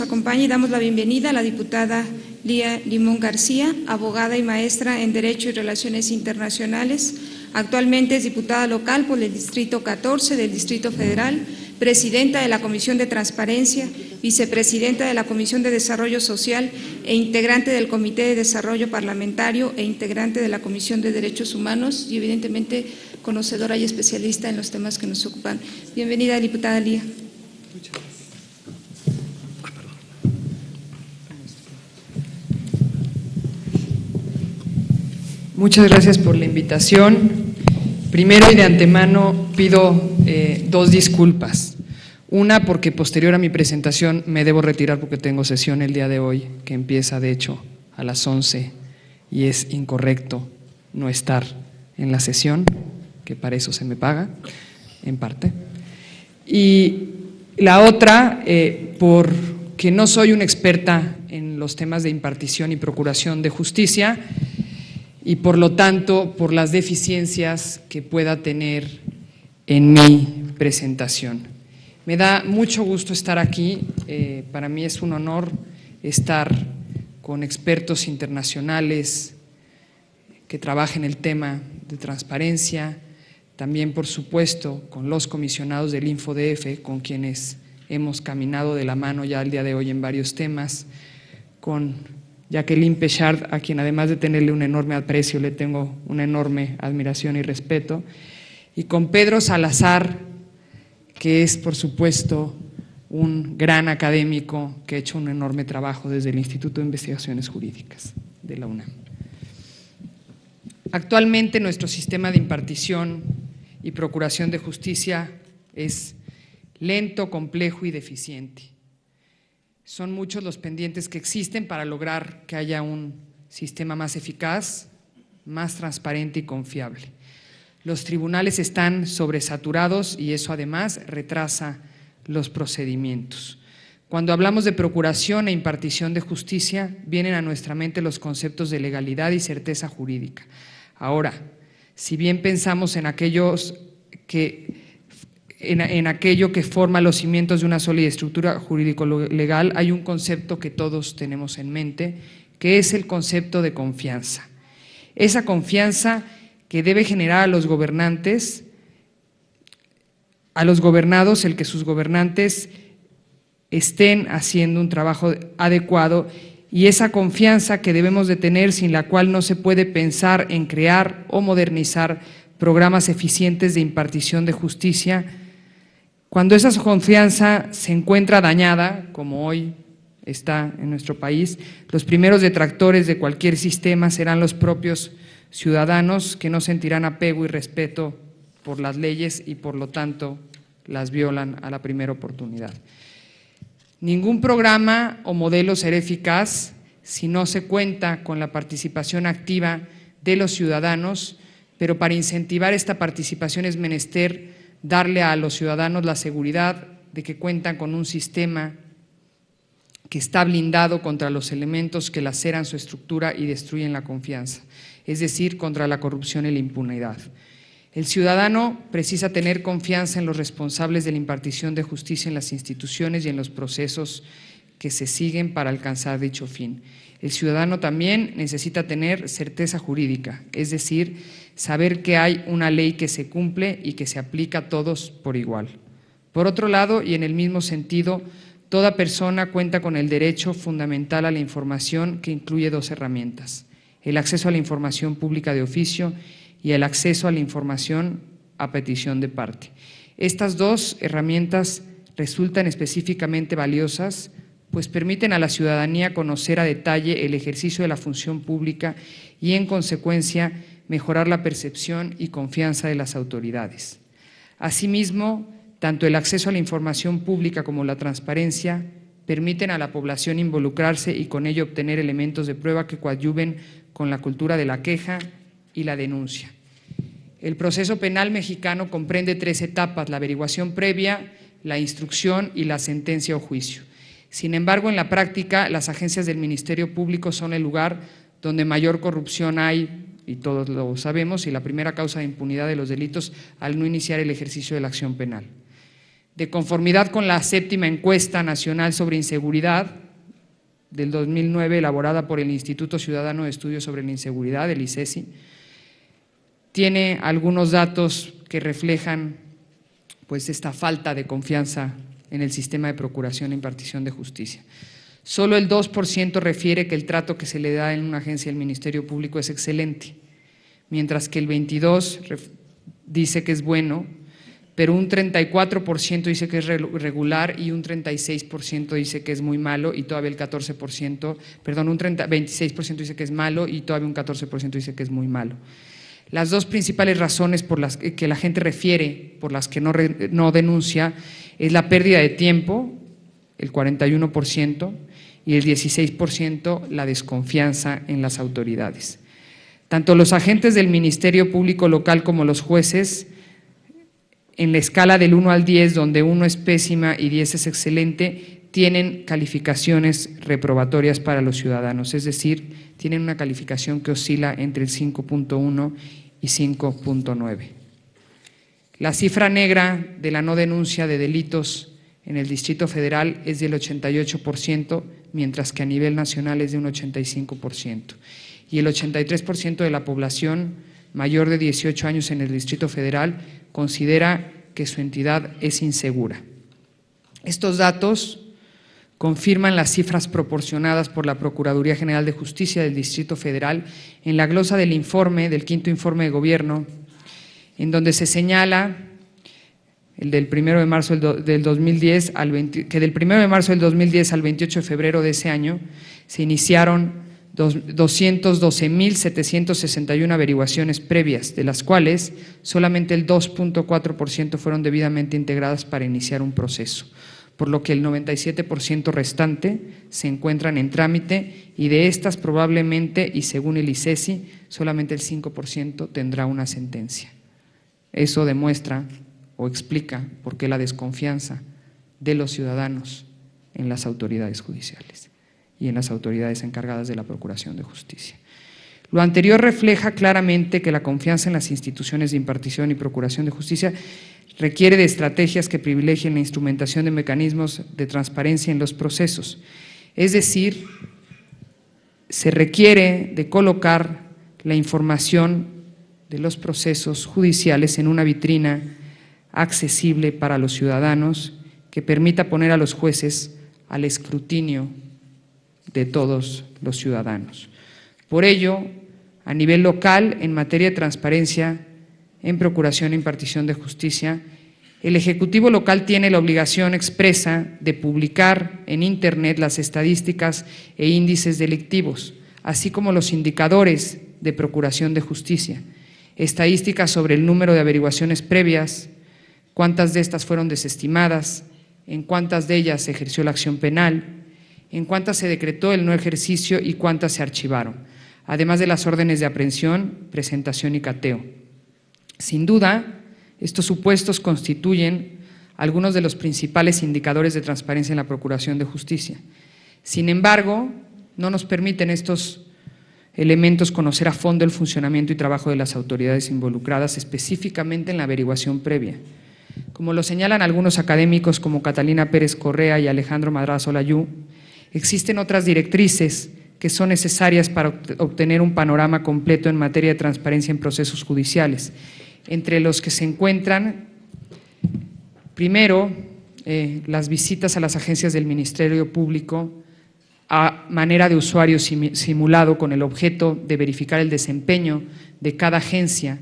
Acompaña y damos la bienvenida a la diputada Lía Limón García, abogada y maestra en Derecho y Relaciones Internacionales. Actualmente es diputada local por el Distrito 14 del Distrito Federal, presidenta de la Comisión de Transparencia, vicepresidenta de la Comisión de Desarrollo Social e integrante del Comité de Desarrollo Parlamentario e integrante de la Comisión de Derechos Humanos y evidentemente conocedora y especialista en los temas que nos ocupan. Bienvenida, diputada Lía. Muchas gracias. Muchas gracias por la invitación. Primero y de antemano pido dos disculpas. Una, porque posterior a mi presentación me debo retirar porque tengo sesión el día de hoy, que empieza de hecho a las 11 y es incorrecto no estar en la sesión, que para eso se me paga, en parte. Y la otra, porque no soy una experta en los temas de impartición y procuración de justicia, y por lo tanto, por las deficiencias que pueda tener en mi presentación. Me da mucho gusto estar aquí, para mí es un honor estar con expertos internacionales que trabajen el tema de transparencia, también por supuesto con los comisionados del InfoDF, con quienes hemos caminado de la mano ya al día de hoy en varios temas, con Jacqueline Pechard, a quien además de tenerle un enorme aprecio, le tengo una enorme admiración y respeto, y con Pedro Salazar, que es por supuesto un gran académico que ha hecho un enorme trabajo desde el Instituto de Investigaciones Jurídicas de la UNAM. Actualmente nuestro sistema de impartición y procuración de justicia es lento, complejo y deficiente. Son muchos los pendientes que existen para lograr que haya un sistema más eficaz, más transparente y confiable. Los tribunales están sobresaturados y eso además retrasa los procedimientos. Cuando hablamos de procuración e impartición de justicia, vienen a nuestra mente los conceptos de legalidad y certeza jurídica. Ahora, si bien pensamos en aquello que forma los cimientos de una sólida estructura jurídico-legal, hay un concepto que todos tenemos en mente, que es el concepto de confianza. Esa confianza que debe generar a los gobernantes, a los gobernados, el que sus gobernantes estén haciendo un trabajo adecuado, y esa confianza que debemos de tener, sin la cual no se puede pensar en crear o modernizar programas eficientes de impartición de justicia. Cuando esa confianza se encuentra dañada, como hoy está en nuestro país, los primeros detractores de cualquier sistema serán los propios ciudadanos, que no sentirán apego y respeto por las leyes y por lo tanto las violan a la primera oportunidad. Ningún programa o modelo será eficaz si no se cuenta con la participación activa de los ciudadanos, pero para incentivar esta participación es menester darle a los ciudadanos la seguridad de que cuentan con un sistema que está blindado contra los elementos que laceran su estructura y destruyen la confianza, es decir, contra la corrupción y la impunidad. El ciudadano precisa tener confianza en los responsables de la impartición de justicia en las instituciones y en los procesos que se siguen para alcanzar dicho fin. El ciudadano también necesita tener certeza jurídica, es decir, saber que hay una ley que se cumple y que se aplica a todos por igual. Por otro lado, y en el mismo sentido, toda persona cuenta con el derecho fundamental a la información, que incluye dos herramientas: el acceso a la información pública de oficio y el acceso a la información a petición de parte. Estas dos herramientas resultan específicamente valiosas, pues permiten a la ciudadanía conocer a detalle el ejercicio de la función pública y, en consecuencia, mejorar la percepción y confianza de las autoridades. Asimismo, tanto el acceso a la información pública como la transparencia permiten a la población involucrarse y con ello obtener elementos de prueba que coadyuven con la cultura de la queja y la denuncia. El proceso penal mexicano comprende 3 etapas: la averiguación previa, la instrucción y la sentencia o juicio. Sin embargo, en la práctica, las agencias del Ministerio Público son el lugar donde mayor corrupción hay, y todos lo sabemos, y la primera causa de impunidad de los delitos al no iniciar el ejercicio de la acción penal. De conformidad con la 7ª encuesta nacional sobre inseguridad del 2009, elaborada por el Instituto Ciudadano de Estudios sobre la Inseguridad, el ICESI, tiene algunos datos que reflejan pues esta falta de confianza en el sistema de procuración e impartición de justicia. Solo el 2% refiere que el trato que se le da en una agencia del Ministerio Público es excelente, mientras que el 22% dice que es bueno, pero un 34% dice que es regular y un 36% dice que es muy malo y todavía el 14%, perdón, 26% dice que es malo y todavía un 14% dice que es muy malo. Las dos principales razones por las que la gente refiere, por las que no denuncia, es la pérdida de tiempo, el 41%, y el 16% la desconfianza en las autoridades. Tanto los agentes del Ministerio Público Local como los jueces, en la escala del 1 al 10, donde 1 es pésima y 10 es excelente, tienen calificaciones reprobatorias para los ciudadanos, es decir, tienen una calificación que oscila entre el 5.1 y 5.9. La cifra negra de la no denuncia de delitos en el Distrito Federal es del 88%, mientras que a nivel nacional es de un 85%. Y el 83% de la población mayor de 18 años en el Distrito Federal considera que su entidad es insegura. Estos datos confirman las cifras proporcionadas por la Procuraduría General de Justicia del Distrito Federal en la glosa del informe, del 5º informe de gobierno, en donde se señala el del 1 de marzo del 2010 que del 1 de marzo del 2010 al 28 de febrero de ese año se iniciaron 212.761 averiguaciones previas, de las cuales solamente el 2.4% fueron debidamente integradas para iniciar un proceso, por lo que el 97% restante se encuentran en trámite y de estas probablemente, y según el ICESI, solamente el 5% tendrá una sentencia. Eso demuestra o explica por qué la desconfianza de los ciudadanos en las autoridades judiciales y en las autoridades encargadas de la procuración de justicia. Lo anterior refleja claramente que la confianza en las instituciones de impartición y procuración de justicia requiere de estrategias que privilegien la instrumentación de mecanismos de transparencia en los procesos. Es decir, se requiere de colocar la información de los procesos judiciales en una vitrina accesible para los ciudadanos que permita poner a los jueces al escrutinio de todos los ciudadanos. Por ello, a nivel local, en materia de transparencia en procuración e impartición de justicia, el Ejecutivo local tiene la obligación expresa de publicar en Internet las estadísticas e índices delictivos, así como los indicadores de procuración de justicia, estadísticas sobre el número de averiguaciones previas, cuántas de estas fueron desestimadas, en cuántas de ellas se ejerció la acción penal, en cuántas se decretó el no ejercicio y cuántas se archivaron, además de las órdenes de aprehensión, presentación y cateo. Sin duda, estos supuestos constituyen algunos de los principales indicadores de transparencia en la procuración de justicia. Sin embargo, no nos permiten estos elementos conocer a fondo el funcionamiento y trabajo de las autoridades involucradas, específicamente en la averiguación previa. Como lo señalan algunos académicos como Catalina Pérez Correa y Alejandro Madrazo Layú, existen otras directrices que son necesarias para obtener un panorama completo en materia de transparencia en procesos judiciales, entre los que se encuentran, primero, las visitas a las agencias del Ministerio Público a manera de usuario simulado con el objeto de verificar el desempeño de cada agencia,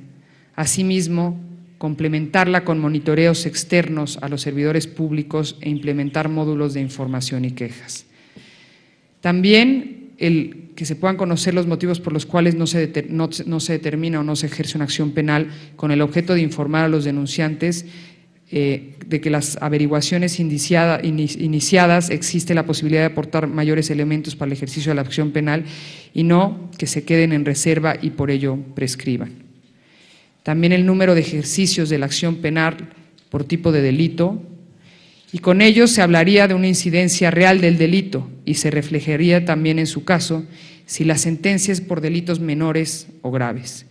asimismo, complementarla con monitoreos externos a los servidores públicos e implementar módulos de información y quejas. También el que se puedan conocer los motivos por los cuales no se determina o no se ejerce una acción penal con el objeto de informar a los denunciantes de que las averiguaciones iniciadas existe la posibilidad de aportar mayores elementos para el ejercicio de la acción penal y no que se queden en reserva y por ello prescriban. También el número de ejercicios de la acción penal por tipo de delito, y con ello se hablaría de una incidencia real del delito y se reflejaría también en su caso si la sentencia es por delitos menores o graves.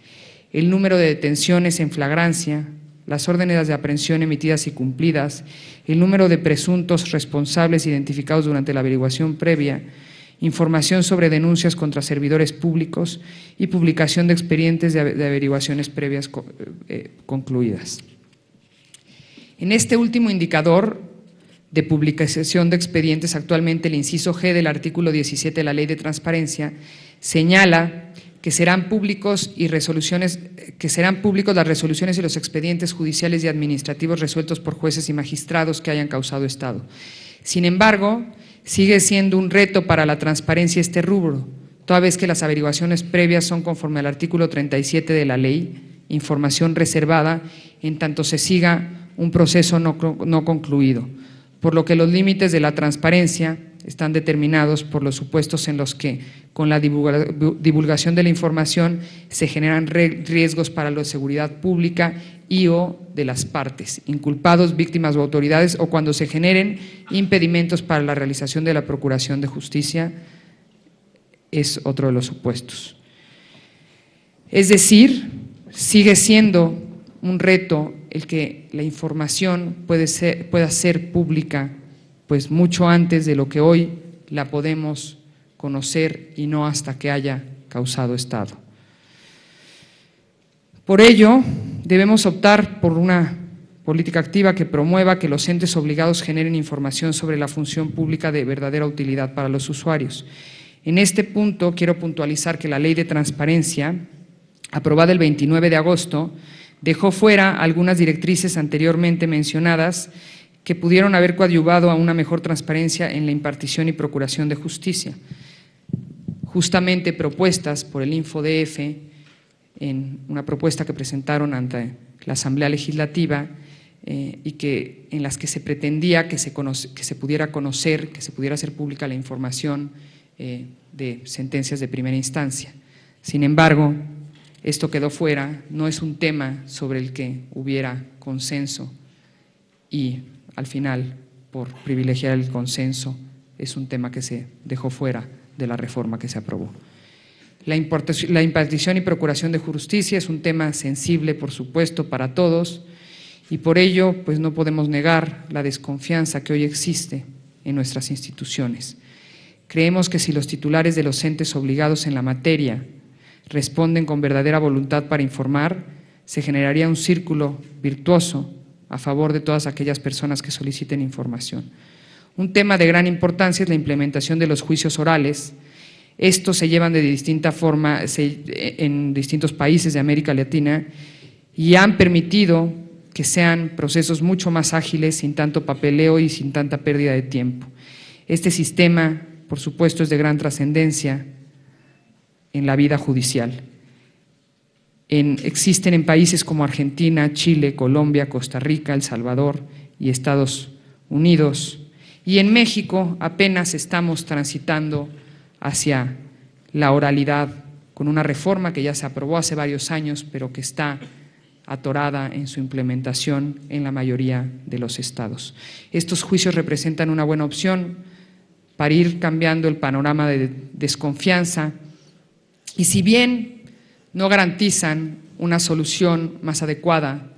El número de detenciones en flagrancia, las órdenes de aprehensión emitidas y cumplidas, el número de presuntos responsables identificados durante la averiguación previa, información sobre denuncias contra servidores públicos y publicación de expedientes de averiguaciones previas concluidas. En este último indicador de publicación de expedientes, actualmente el inciso G del artículo 17 de la Ley de Transparencia señala que serán públicos las resoluciones y los expedientes judiciales y administrativos resueltos por jueces y magistrados que hayan causado estado. Sin embargo, sigue siendo un reto para la transparencia este rubro, toda vez que las averiguaciones previas son, conforme al artículo 37 de la ley, información reservada en tanto se siga un proceso no concluido, por lo que los límites de la transparencia están determinados por los supuestos en los que, con la divulgación de la información, se generan riesgos para la seguridad pública y o de las partes, inculpados, víctimas o autoridades, o cuando se generen impedimentos para la realización de la procuración de justicia, es otro de los supuestos. Es decir, sigue siendo un reto el que la información pueda ser pública, pues mucho antes de lo que hoy la podemos conocer y no hasta que haya causado estado. Por ello, debemos optar por una política activa que promueva que los entes obligados generen información sobre la función pública de verdadera utilidad para los usuarios. En este punto quiero puntualizar que la Ley de Transparencia, aprobada el 29 de agosto, dejó fuera algunas directrices anteriormente mencionadas que pudieron haber coadyuvado a una mejor transparencia en la impartición y procuración de justicia, justamente propuestas por el InfoDF en una propuesta que presentaron ante la Asamblea Legislativa y en las que se pretendía que se pudiera conocer, que se pudiera hacer pública la información de sentencias de primera instancia. Sin embargo, esto quedó fuera, no es un tema sobre el que hubiera consenso y al final, por privilegiar el consenso, es un tema que se dejó fuera de la reforma que se aprobó. La impartición y procuración de justicia es un tema sensible, por supuesto, para todos y por ello pues no podemos negar la desconfianza que hoy existe en nuestras instituciones. Creemos que si los titulares de los entes obligados en la materia responden con verdadera voluntad para informar, se generaría un círculo virtuoso a favor de todas aquellas personas que soliciten información. Un tema de gran importancia es la implementación de los juicios orales. Estos se llevan de distinta forma en distintos países de América Latina y han permitido que sean procesos mucho más ágiles, sin tanto papeleo y sin tanta pérdida de tiempo. Este sistema, por supuesto, es de gran trascendencia en la vida judicial. Existen en países como Argentina, Chile, Colombia, Costa Rica, El Salvador y Estados Unidos. Y en México apenas estamos transitando hacia la oralidad con una reforma que ya se aprobó hace varios años, pero que está atorada en su implementación en la mayoría de los estados. Estos juicios representan una buena opción para ir cambiando el panorama de desconfianza y si bien no garantizan una solución más adecuada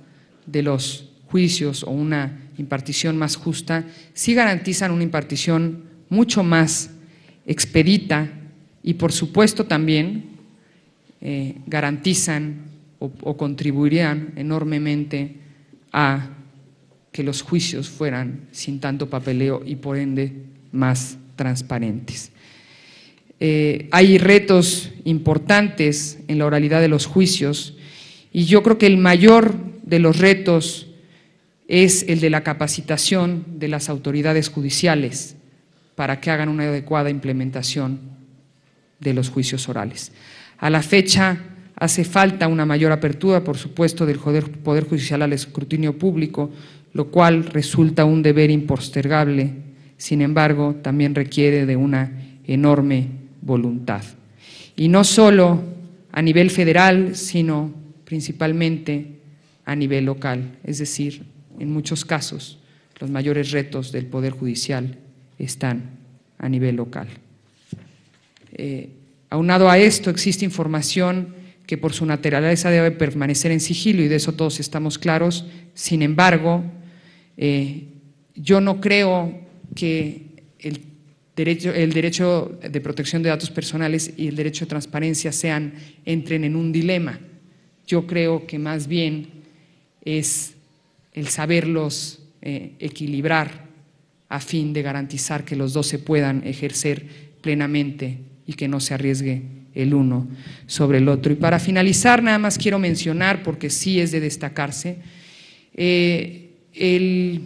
de los juicios o una impartición más justa, sí garantizan una impartición mucho más expedita y por supuesto también garantizan o contribuirían enormemente a que los juicios fueran sin tanto papeleo y por ende más transparentes. Hay retos importantes en la oralidad de los juicios y yo creo que el mayor de los retos es el de la capacitación de las autoridades judiciales para que hagan una adecuada implementación de los juicios orales. A la fecha hace falta una mayor apertura, por supuesto, del Poder Judicial al escrutinio público, lo cual resulta un deber impostergable, sin embargo, también requiere de una enorme voluntad. Y no solo a nivel federal, sino principalmente a nivel local, es decir, en muchos casos los mayores retos del Poder Judicial están a nivel local. Aunado a esto, existe información que por su naturaleza debe permanecer en sigilo y de eso todos estamos claros. Sin embargo, yo no creo que el derecho de protección de datos personales y el derecho de transparencia entren en un dilema. Yo creo que más bien es el saberlos equilibrar a fin de garantizar que los dos se puedan ejercer plenamente y que no se arriesgue el uno sobre el otro. Y para finalizar, nada más quiero mencionar, porque sí es de destacarse, el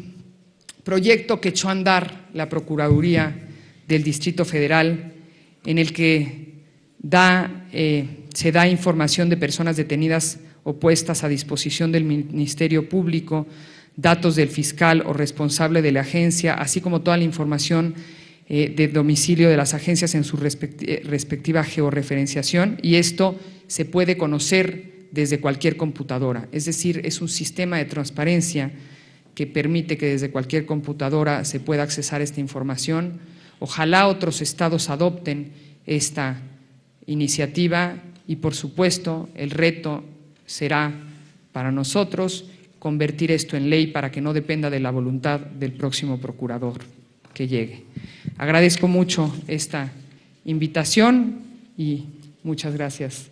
proyecto que echó a andar la Procuraduría del Distrito Federal, en el que se da información de personas detenidas o puestas a disposición del Ministerio Público, datos del fiscal o responsable de la agencia, así como toda la información de domicilio de las agencias en su respectiva georreferenciación, y esto se puede conocer desde cualquier computadora. Es decir, es un sistema de transparencia que permite que desde cualquier computadora se pueda accesar esta información. Ojalá otros estados adopten esta iniciativa y, por supuesto, el reto será para nosotros convertir esto en ley para que no dependa de la voluntad del próximo procurador que llegue. Agradezco mucho esta invitación y muchas gracias.